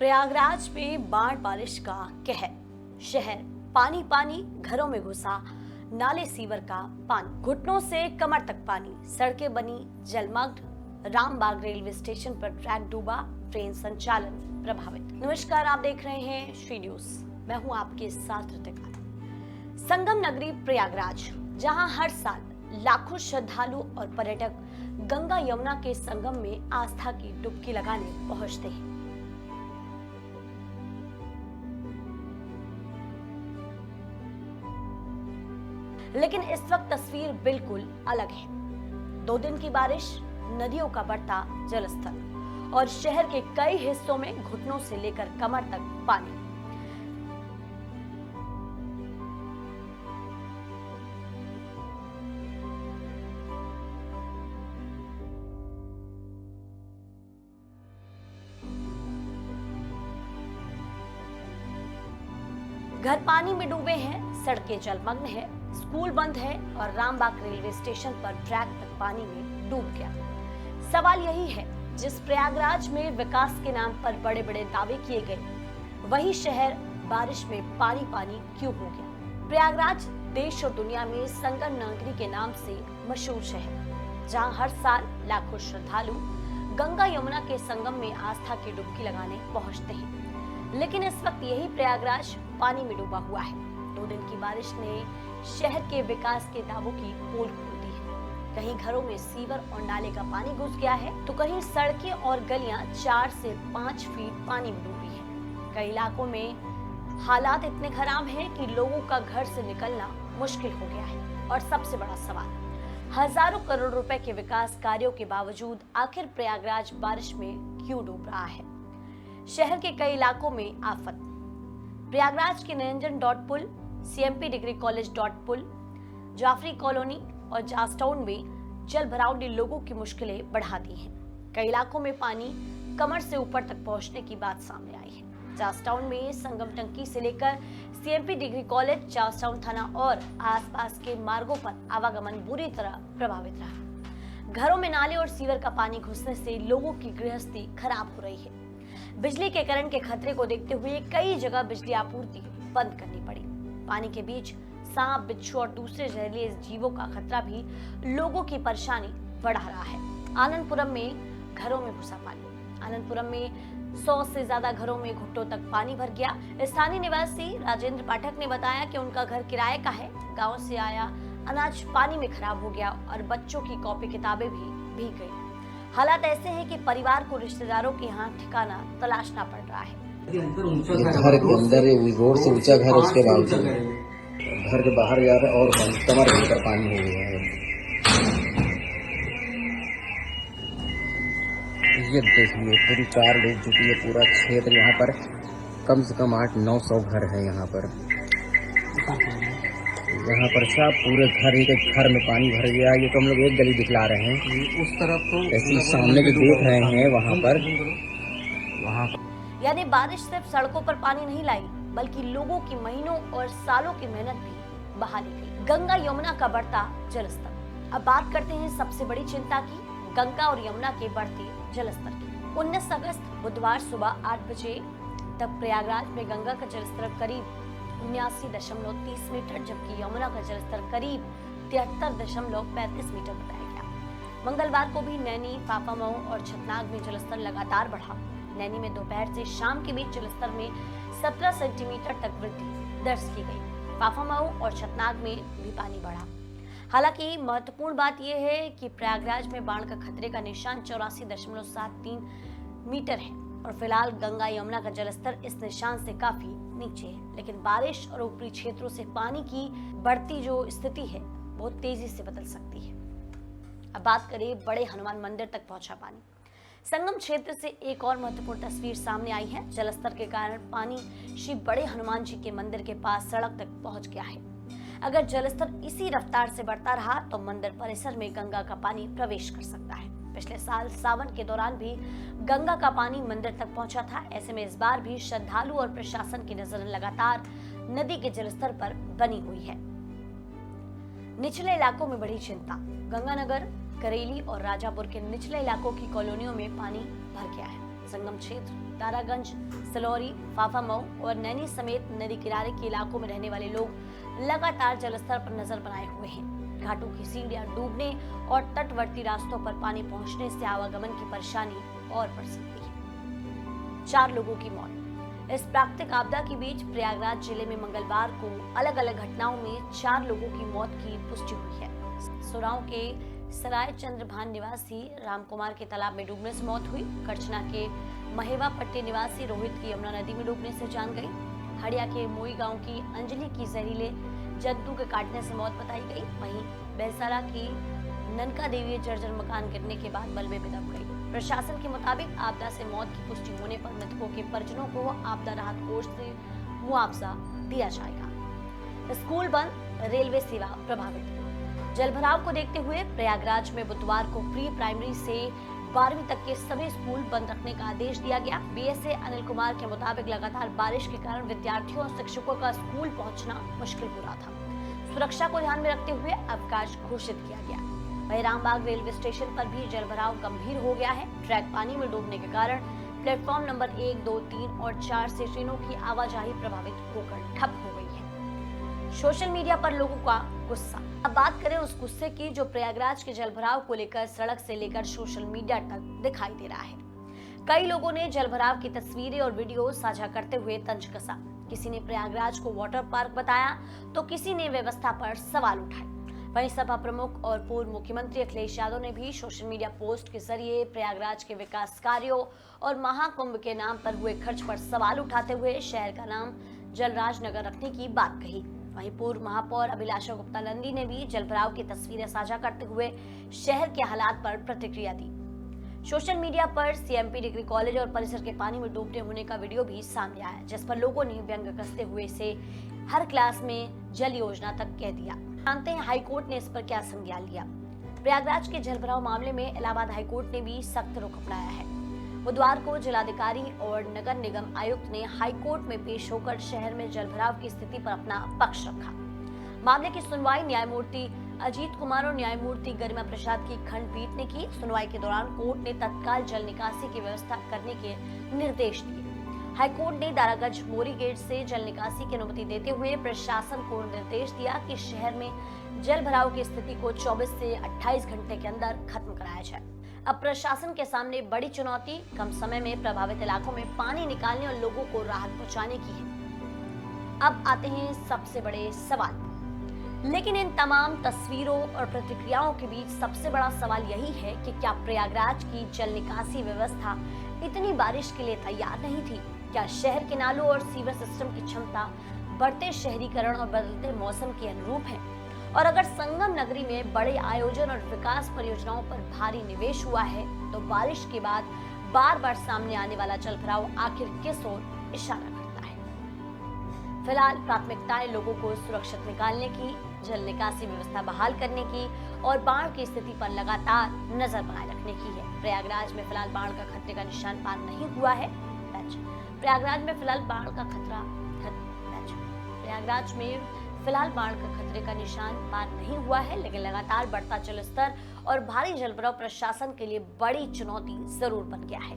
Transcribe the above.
प्रयागराज में बाढ़ बारिश का कहर। शहर पानी पानी, घरों में घुसा नाले सीवर का पानी, घुटनों से कमर तक पानी, सड़कें बनी जलमग्न, रामबाग रेलवे स्टेशन पर ट्रैक डूबा, ट्रेन संचालन प्रभावित। नमस्कार, आप देख रहे हैं श्री न्यूज। मैं हूं आपके साथ ऋतिका। संगम नगरी प्रयागराज, जहां हर साल लाखों श्रद्धालु और पर्यटक गंगा यमुना के संगम में आस्था की डुबकी लगाने पहुंचते हैं। लेकिन इस वक्त तस्वीर बिल्कुल अलग है। 2 दिन की बारिश, नदियों का बढ़ता जलस्तर और शहर के कई हिस्सों में घुटनों से लेकर कमर तक पानी। घर पानी में डूबे हैं, सड़कें जलमग्न है, स्कूल बंद है और रामबाग रेलवे स्टेशन पर ट्रैक तक पानी में डूब गया। सवाल यही है, जिस प्रयागराज में विकास के नाम पर बड़े बड़े दावे किए गए, वही शहर बारिश में पानी पानी क्यों हो गया? प्रयागराज देश और दुनिया में संगम नगरी के नाम से मशहूर शहर, जहां हर साल लाखों श्रद्धालु गंगा यमुना के संगम में आस्था की डुबकी लगाने पहुंचते हैं। लेकिन इस वक्त यही प्रयागराज पानी में डूबा हुआ है। 2 दिन की बारिश ने शहर के विकास के दावों की पोल खोल दी है। कहीं घरों में सीवर और नाले का पानी घुस गया है, तो कहीं सड़कें और गलियां 4 से 5 फीट पानी में डूबी है। कई इलाकों में हालात इतने खराब हैं कि लोगों का घर से निकलना मुश्किल हो गया है। और सबसे बड़ा सवाल, हजारों करोड़ रुपए के विकास कार्यों के बावजूद आखिर प्रयागराज बारिश में क्यों डूब रहा है? शहर के कई इलाकों में आफत। प्रयागराज के निरंजन डॉट पुल, CMP डिग्री कॉलेज डॉट पुल, जाफरी कॉलोनी और जासटाउन में जल भराव ने लोगों की मुश्किलें बढ़ा दी हैं। कई इलाकों में पानी कमर से ऊपर तक पहुंचने की बात सामने आई है। जासटाउन में संगम टंकी से लेकर CMP डिग्री कॉलेज, जासटाउन थाना और आसपास के मार्गों पर आवागमन बुरी तरह प्रभावित रहा। घरों में नाले और सीवर का पानी घुसने से लोगों की गृहस्थी खराब हो रही है। बिजली के करंट के खतरे को देखते हुए कई जगह बिजली आपूर्ति बंद करनी पड़ी। पानी के बीच सांप, बिच्छू और दूसरे जहरीले जीवों का खतरा भी लोगों की परेशानी बढ़ा रहा है। आनंदपुरम में घरों में घुसा पानी। आनंदपुरम में 100 से ज्यादा घरों में घुटनों तक पानी भर गया। स्थानीय निवासी राजेंद्र पाठक ने बताया कि उनका घर किराए का है। गाँव से आया अनाज पानी में खराब हो गया और बच्चों की कॉपी किताबें भी भीग गई। हालात ऐसे हैं कि परिवार को रिश्तेदारों के यहाँ ठिकाना तलाशना पड़ रहा है। घर के अंदर रोड से ऊंचा घर, उसके बावजूद घर के बाहर जा रहा और कमर भर पानी हो गया है। ये देखिए पूरी 4 डूब चुकी है। पूरा क्षेत्र यहाँ पर कम से कम 800-900 घर है। यहाँ पर सब पूरे घर, एक घर में पानी भर गया। ये तो हम लोग एक गली दिखला रहे हैं, उस तरफ तो ऐसे सामने भी देख रहे हैं। वहाँ पर यानी बारिश सिर्फ सड़कों पर पानी नहीं लाई, बल्कि लोगों की महीनों और सालों की मेहनत भी बहा ली गई। गंगा यमुना का बढ़ता जलस्तर। अब बात करते हैं सबसे बड़ी चिंता की, गंगा और यमुना के बढ़ते जलस्तर की। 19 अगस्त बुधवार सुबह 8 बजे तक प्रयागराज में गंगा का जलस्तर करीब 79.30 मीटर, जबकि यमुना का जलस्तर करीब 73.35 मीटर बताया गया। मंगलवार को भी नैनी, फाफामऊ और छतनाग में जलस्तर लगातार बढ़ा। नैनी में दोपहर से शाम के बीच जलस्तर में 17 सेंटीमीटर तक वृद्धि दर्ज की गई। फाफामऊ और छतनाग में भी पानी बढ़ा। हालांकि महत्वपूर्ण बात यह है कि प्रयागराज में बाढ़ का खतरे का निशान 84.73 मीटर है और फिलहाल गंगा यमुना का जलस्तर इस निशान से काफी नीचे है। लेकिन बारिश और ऊपरी क्षेत्रों से पानी की बढ़ती जो स्थिति है, बहुत तेजी से बदल सकती है। अब बात करें बड़े हनुमान मंदिर तक पहुंचा पानी। संगम क्षेत्र से एक और महत्वपूर्ण तस्वीर सामने आई है। जलस्तर के कारण पानी श्री बड़े हनुमान जी के मंदिर के पास सड़क तक पहुंच गया है। अगर जलस्तर इसी रफ्तार से बढ़ता रहा तो मंदिर परिसर में गंगा का पानी प्रवेश कर सकता है। पिछले साल सावन के दौरान भी गंगा का पानी मंदिर तक पहुंचा था। ऐसे में इस बार भी श्रद्धालु और प्रशासन की नजर लगातार नदी के जलस्तर पर बनी हुई है। निचले इलाकों में बड़ी चिंता। गंगानगर, करेली और राजापुर के निचले इलाकों की कॉलोनियों में पानी भर गया है। संगम क्षेत्र, तारागंज, सलौरी, फाफामऊ और नैनी समेत नदी किनारे के इलाकों में रहने वाले लोग लगातार जलस्तर पर नजर बनाए हुए हैं। घाटों की सीढ़ियां डूबने और तटवर्ती रास्तों पर पानी पहुंचने से आवागमन की परेशानी और बढ़ सकती है। 4 लोगों की मौत। इस प्राकृतिक आपदा के बीच प्रयागराज जिले में मंगलवार को अलग अलग घटनाओं में 4 लोगों की मौत की पुष्टि हुई है। सुराव के सराय चंद्रभान निवासी रामकुमार के तालाब में डूबने से मौत हुई। करछना के महेवा पट्टी निवासी रोहित की यमुना नदी में डूबने से जान गई। हड़िया के मोई गांव की अंजलि की जहरीले जंतु के काटने से मौत बताई गई। वहीं बेलसारा की ननका देवी जर्जर मकान गिरने के बाद मलबे में दब गई। प्रशासन के मुताबिक आपदा से मौत की पुष्टि होने पर मृतकों के परिजनों को आपदा राहत कोष से मुआवजा दिया जाएगा। स्कूल बंद, रेलवे सेवा प्रभावित। जलभराव को देखते हुए प्रयागराज में बुधवार को प्री प्राइमरी से 12वीं तक के सभी स्कूल बंद रखने का आदेश दिया गया। बीएसए अनिल कुमार के मुताबिक लगातार बारिश के कारण विद्यार्थियों और शिक्षकों का स्कूल पहुंचना मुश्किल हो रहा था। सुरक्षा को ध्यान में रखते हुए अवकाश घोषित किया गया। वहीं रामबाग रेलवे स्टेशन पर भी जलभराव गंभीर हो गया है। ट्रैक पानी में डूबने के कारण प्लेटफॉर्म नंबर 1, 2, 3 और 4 से ट्रेनों की आवाजाही प्रभावित होकर ठप हो गई है। सोशल मीडिया पर लोगों का गुस्सा। अब बात करें उस गुस्से की जो प्रयागराज के जलभराव को लेकर सड़क से लेकर सोशल मीडिया तक दिखाई दे रहा है। कई लोगों ने जलभराव की तस्वीरें और वीडियो साझा करते हुए तंज कसा। किसी ने प्रयागराज को वाटर पार्क बताया तो किसी ने व्यवस्था पर सवाल उठाए। वहीं सपा प्रमुख और पूर्व मुख्यमंत्री अखिलेश यादव ने भी सोशल मीडिया पोस्ट के जरिए प्रयागराज के विकास कार्यों और महाकुंभ के नाम पर हुए खर्च पर सवाल उठाते हुए शहर का नाम जलराज नगर रखने की बात कही। वहीं पूर्व महापौर अभिलाषा गुप्ता नंदी ने भी जलभराव की तस्वीरें साझा करते हुए शहर के हालात पर प्रतिक्रिया दी। सोशल मीडिया पर सीएमपी डिग्री कॉलेज और परिसर के पानी में डूबने होने का वीडियो भी सामने आया, जिस पर लोगों ने व्यंग कसते हुए इसे हर क्लास में जल योजना तक कह दिया। जानते हैं हाईकोर्ट ने इस पर क्या संज्ञान लिया। प्रयागराज के जलभराव मामले में इलाहाबाद हाईकोर्ट ने भी सख्त रुख अपनाया है। बुधवार को जिलाधिकारी और नगर निगम आयुक्त ने हाईकोर्ट में पेश होकर शहर में जलभराव की स्थिति पर अपना पक्ष रखा। मामले की सुनवाई न्यायमूर्ति अजीत कुमार और न्यायमूर्ति गरिमा प्रसाद की खंडपीठ ने की। सुनवाई के दौरान कोर्ट ने तत्काल जल निकासी की व्यवस्था करने के निर्देश दिए। हाईकोर्ट ने दारागंज मोरी गेट से जल निकासी की अनुमति देते हुए प्रशासन को निर्देश दिया कि शहर में जल भराव की स्थिति को 24 से 28 घंटे के अंदर खत्म कराया जाए। अब प्रशासन के सामने बड़ी चुनौती कम समय में प्रभावित इलाकों में पानी निकालने और लोगों को राहत पहुंचाने की है। अब आते हैं सबसे बड़े सवाल। लेकिन इन तमाम तस्वीरों और प्रतिक्रियाओं के बीच सबसे बड़ा सवाल यही है कि क्या प्रयागराज की जल निकासी व्यवस्था इतनी बारिश के लिए तैयार नहीं थी? क्या शहर के नालों और सीवर सिस्टम की क्षमता बढ़ते शहरीकरण और बदलते मौसम के अनुरूप है? और अगर संगम नगरी में बड़े आयोजन और विकास परियोजनाओं पर भारी निवेश हुआ है तो बारिश के बाद बार बार सामने आने वाला जलभराव आखिर किस ओर इशारा करता है? फिलहाल प्राथमिकताएं लोगों को सुरक्षित निकालने की, जल निकासी व्यवस्था बहाल करने की और बाढ़ की स्थिति पर लगातार नजर बनाए रखने की है। प्रयागराज में फिलहाल बाढ़ का खतरे का निशान पार नहीं हुआ है। प्रयागराज में फिलहाल बाढ़ का खतरा प्रयागराज में फिलहाल बाढ़ का खतरे का निशान पार नहीं हुआ है, लेकिन लगातार बढ़ता जल स्तर और भारी जलभराव प्रशासन के लिए बड़ी चुनौती जरूर बन गया है।